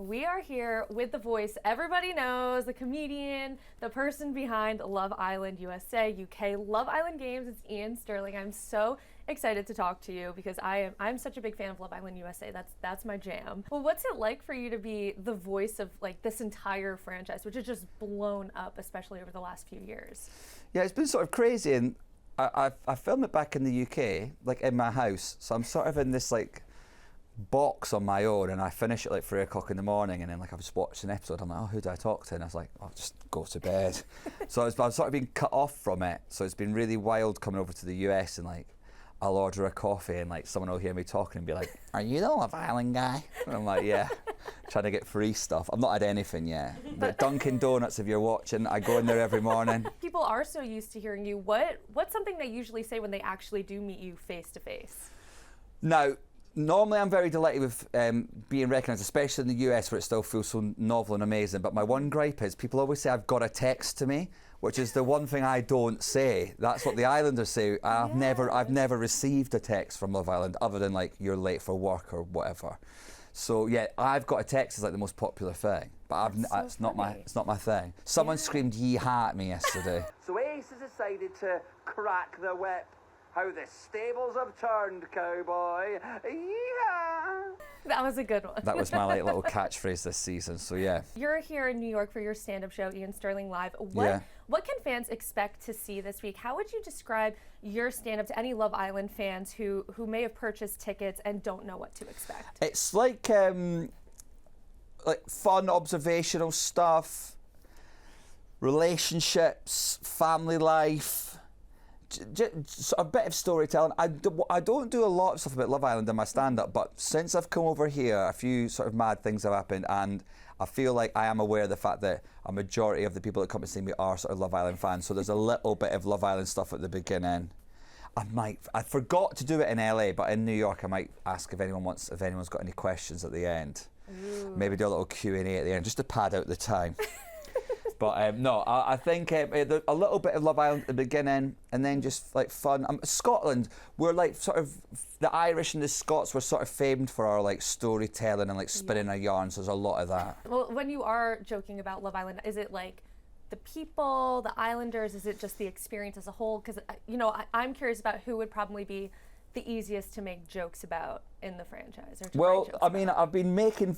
we are here with the voice everybody knows, the comedian, the person behind Love Island USA, UK, Love Island Games. It's Iain Stirling. I'm so excited to talk to you because I'm such a big fan of Love Island USA. That's my jam. Well, what's it like for you to be the voice of like this entire franchise, which has just blown up, especially over the last few years? Yeah, it's been sort of crazy, and I filmed it back in the UK, like in my house. So I'm sort of in this like box on my own, and I finish at like 3 o'clock in the morning, and then like I've just watched an episode. I'm like, oh, who do I talk to? And I was like, I'll just go to bed. So I've sort of been cut off from it. So it's been really wild coming over to the US, and like I'll order a coffee, and like someone will hear me talking and be like, "Are you the Love Island guy?" And I'm like, "Yeah," trying to get free stuff. I've not had anything yet. But Dunkin' Donuts, if you're watching, I go in there every morning. People are so used to hearing you. What's something they usually say when they actually do meet you face to face? Now, normally I'm very delighted with being recognised, especially in the US where it still feels so novel and amazing. But my one gripe is people always say I've got a text to me, which is the one thing I don't say. That's what the Islanders say. I've never received a text from Love Island other than like you're late for work or whatever. So yeah, I've got a text is like the most popular thing, but it's not my thing. Someone screamed "Yee-haw" at me yesterday. So Ace has decided to crack the whip. How the stables have turned, cowboy. Yeah. That was a good one. That was my like little catchphrase this season, so yeah. You're here in New York for your stand-up show, Iain Stirling Live. What can fans expect to see this week? How would you describe your stand-up to any Love Island fans who may have purchased tickets and don't know what to expect? It's like fun observational stuff, relationships, family life, just a bit of storytelling. I don't do a lot of stuff about Love Island in my stand-up, but since I've come over here, a few sort of mad things have happened, and I feel like I am aware of the fact that a majority of the people that come to see me are sort of Love Island fans, so there's a little bit of Love Island stuff at the beginning. I forgot to do it in LA, but in New York I might ask if anyone's got any questions at the end. Ooh. Maybe do a little Q&A at the end, just to pad out the time. But no, I think a little bit of Love Island at the beginning, and then just like fun. Scotland, we're like sort of, the Irish and the Scots were sort of famed for our like storytelling and like spinning our yarns. There's a lot of that. Well, when you are joking about Love Island, is it like the people, the Islanders? Is it just the experience as a whole? Because I'm curious about who would probably be the easiest to make jokes about in the franchise. Or I mean, I've been making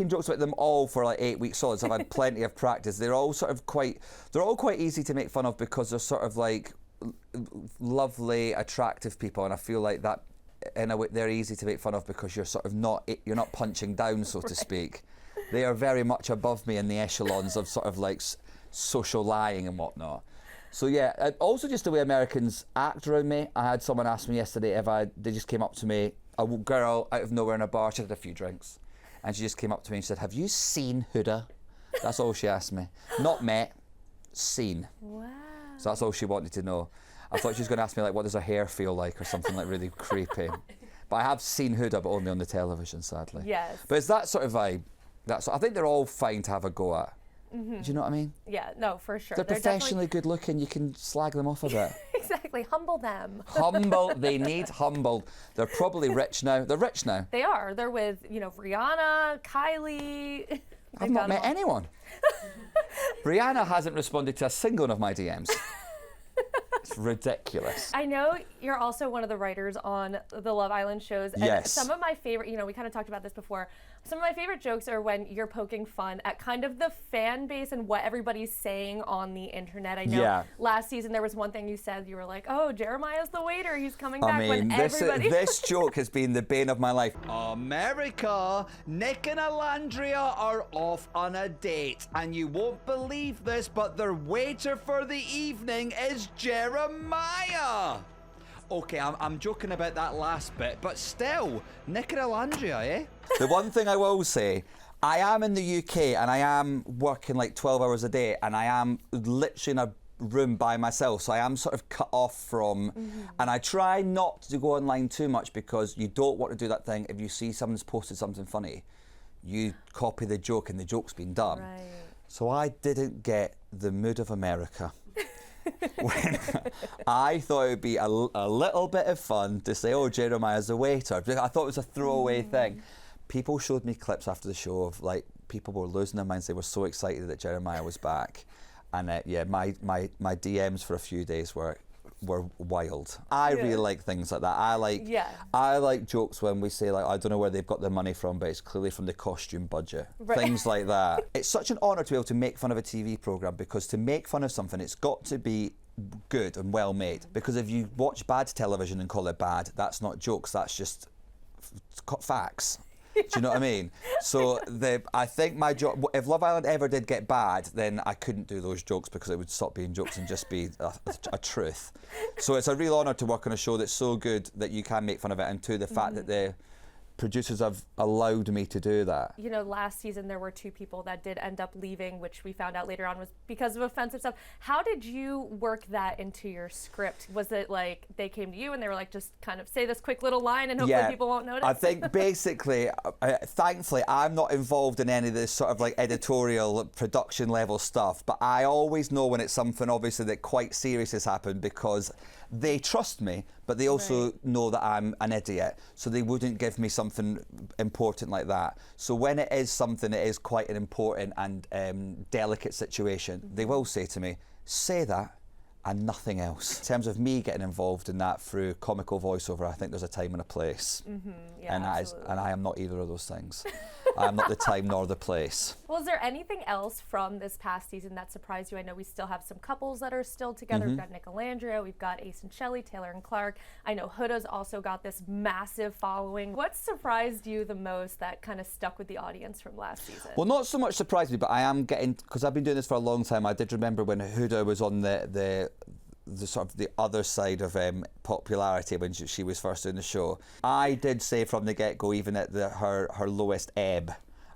jokes about them all for like 8 weeks solid, so I've had plenty of practice. They're all quite easy to make fun of because they're sort of like lovely, attractive people, and I feel like that in a way they're easy to make fun of because you're sort of you're not punching down, so to speak. They are very much above me in the echelons of sort of like social lying and whatnot. So yeah, also just the way Americans act around me. I had someone ask me yesterday they just came up to me, a girl out of nowhere in a bar, she had a few drinks, and she just came up to me and said, "Have you seen Huda?" That's all she asked me. Not met, seen. Wow. So that's all she wanted to know. I thought she was going to ask me like, what does her hair feel like, or something like really creepy. But I have seen Huda, but only on the television, sadly. Yes. But it's that sort of vibe. I think they're all fine to have a go at. Mm-hmm. Do you know what I mean? Yeah, no, for sure. They're professionally good looking, you can slag them off a bit. Exactly, humble them. They need humbled. They're probably rich now. They're rich now. They are. They're with, Rihanna, Kylie. I've not met anyone. Rihanna hasn't responded to a single one of my DMs. It's ridiculous. I know you're also one of the writers on the Love Island shows. And yes. Some of my favorite, we kind of talked about this before. Some of my favorite jokes are when you're poking fun at kind of the fan base and what everybody's saying on the internet. I know last season there was one thing you said, you were like, "Oh, Jeremiah's the waiter, he's coming back." I mean, this joke has been the bane of my life. America, Nick and Alandria are off on a date, and you won't believe this, but their waiter for the evening is Jeremiah. Okay, I'm joking about that last bit, but still, Nick and Alandria, eh? The one thing I will say, I am in the UK and I am working like 12 hours a day, and I am literally in a room by myself, so I am sort of cut off from, and I try not to go online too much because you don't want to do that thing. If you see someone's posted something funny, you copy the joke and the joke's been done. Right. So I didn't get the mood of America. When I thought it would be a little bit of fun to say, "Oh, Jeremiah's a waiter." I thought it was a throwaway thing. people showed me clips after the show of like people were losing their minds. They were so excited that Jeremiah was back, and yeah, my DMs for a few days were wild. I really like things like that. I like jokes when we say like, I don't know where they've got their money from, but it's clearly from the costume budget. Right. Things like that. It's such an honour to be able to make fun of a TV programme, because to make fun of something, it's got to be good and well made. Because if you watch bad television and call it bad, that's not jokes, that's just facts. Do you know what I mean? So I think my job, if Love Island ever did get bad, then I couldn't do those jokes, because it would stop being jokes and just be a truth. So it's a real honour to work on a show that's so good that you can make fun of it, and the fact that the producers have allowed me to do that. You know, last season there were 2 people that did end up leaving, which we found out later on was because of offensive stuff. How did you work that into your script? Was it like they came to you and they were like, just kind of say this quick little line and hopefully people won't notice? I think basically, thankfully, I'm not involved in any of this sort of like editorial production level stuff, but I always know when it's something obviously that quite serious has happened, because they trust me, but they also know that I'm an idiot, so they wouldn't give me something important like that. So when it is something that is quite an important and delicate situation, they will say to me, say that and nothing else. In terms of me getting involved in that through comical voiceover, I think there's a time and a place. Yeah, and I am not either of those things. I am not the time nor the place. Well, is there anything else from this past season that surprised you? I know we still have some couples that are still together. We've got Nick and Landria, we've got Ace and Shelley, Taylor and Clark. I know Huda's also got this massive following. What surprised you the most that kind of stuck with the audience from last season? Well, not so much surprised me, but I am getting, because I've been doing this for a long time, I did remember when Huda was on the sort of the other side of popularity when she was first doing the show. I did say from the get-go, even at her lowest ebb,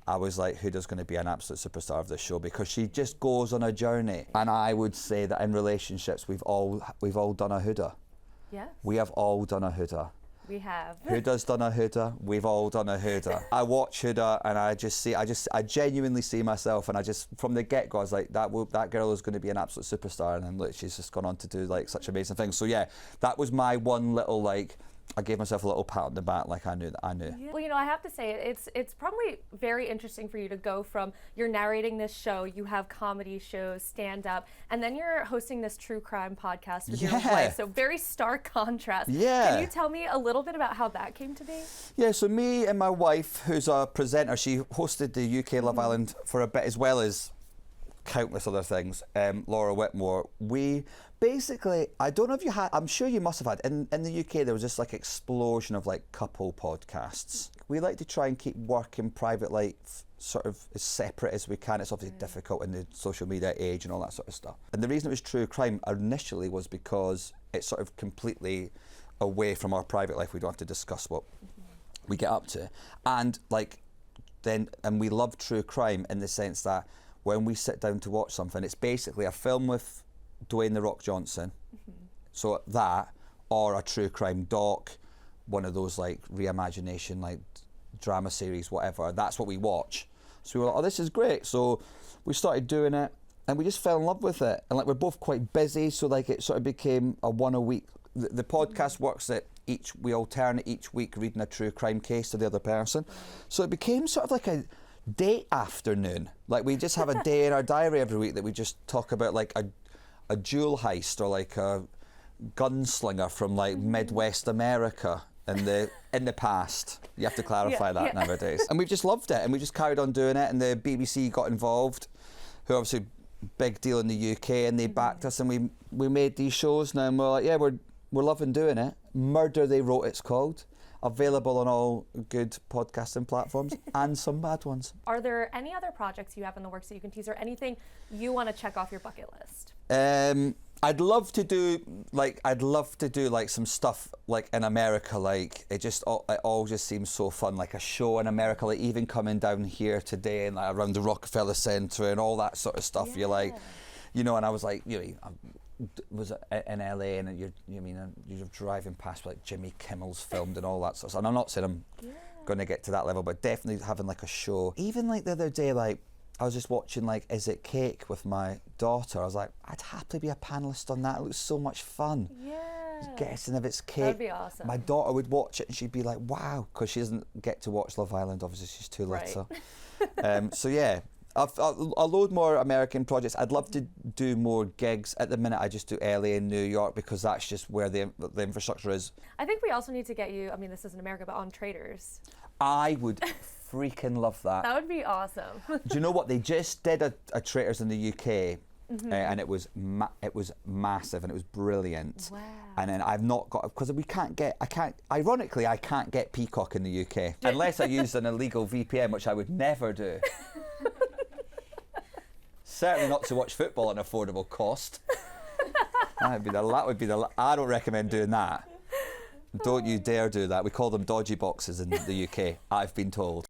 I was like, Huda's going to be an absolute superstar of this show, because she just goes on a journey. And I would say that in relationships, we've all done a Huda. Yes. We have all done a Huda. We have. Huda's done a Huda. We've all done a Huda. I watch Huda and I genuinely see myself, and I just, from the get-go, I was like, that girl is going to be an absolute superstar, and then look, she's just gone on to do like such amazing things. So yeah, that was my one little like, I gave myself a little pat on the back, like I knew. Yeah. Well, you know, I have to say, it's probably very interesting for you to go from, you're narrating this show, you have comedy shows, stand-up, and then you're hosting this true crime podcast with your wife. So very stark contrast. Yeah. Can you tell me a little bit about how that came to be? Yeah, so me and my wife, who's a presenter, she hosted the UK Love Island for a bit, as well as countless other things, Laura Whitmore. We basically, I don't know if you had, I'm sure you must have had, in the UK there was this like explosion of like couple podcasts. We like to try and keep work and private life sort of as separate as we can. It's obviously difficult in the social media age and all that sort of stuff. And the reason it was true crime initially was because it's sort of completely away from our private life. We don't have to discuss what we get up to. And like then, and we love true crime in the sense that when we sit down to watch something, it's basically a film with Dwayne "The Rock" Johnson, so that, or a true crime doc, one of those like reimagination, like drama series, whatever. That's what we watch. So we were like, oh, this is great. So we started doing it, and we just fell in love with it. And like we're both quite busy, so like it sort of became a one a week. The podcast works that we alternate each week reading a true crime case to the other person. So it became sort of like a date afternoon. Like we just have a day in our diary every week that we just talk about like a jewel heist or like a gunslinger from like Midwest America in the past. You have to clarify that nowadays. And we've just loved it, and we just carried on doing it, and the BBC got involved, who are obviously big deal in the UK, and they backed us, and we made these shows now, and we're like, yeah, we're loving doing it. Murder, They Wrote, it's called. Available on all good podcasting platforms and some bad ones. Are there any other projects you have in the works that you can tease, or anything you want to check off your bucket list? I'd love to do like some stuff like in America. Like it all just seems so fun. Like a show in America, like even coming down here today and like around the Rockefeller Center and all that sort of stuff. You're like, you know, and I was like, you know, was in LA and you're driving past like Jimmy Kimmel's filmed and all that sort of stuff. And I'm not saying I'm going to get to that level, but definitely having like a show. Even like the other day, like I was just watching like Is It Cake with my daughter. I was like, I'd happily be a panelist on that. It looks so much fun. Yeah. guessing if it's Kate. That'd be awesome. My daughter would watch it and she'd be like, wow, because she doesn't get to watch Love Island. Obviously, she's too little. So yeah, a load more American projects. I'd love to do more gigs. At the minute, I just do LA and New York because that's just where the infrastructure is. I think we also need to get you, I mean, this isn't America, but on Traitors. I would freaking love that. That would be awesome. Do you know what? They just did a Traitors in the UK. And it was massive and it was brilliant. Wow. And then I've not got, because ironically, I can't get Peacock in the UK unless I use an illegal VPN, which I would never do. Certainly not to watch football at an affordable cost. I don't recommend doing that. Don't you dare do that. We call them dodgy boxes in the UK, I've been told.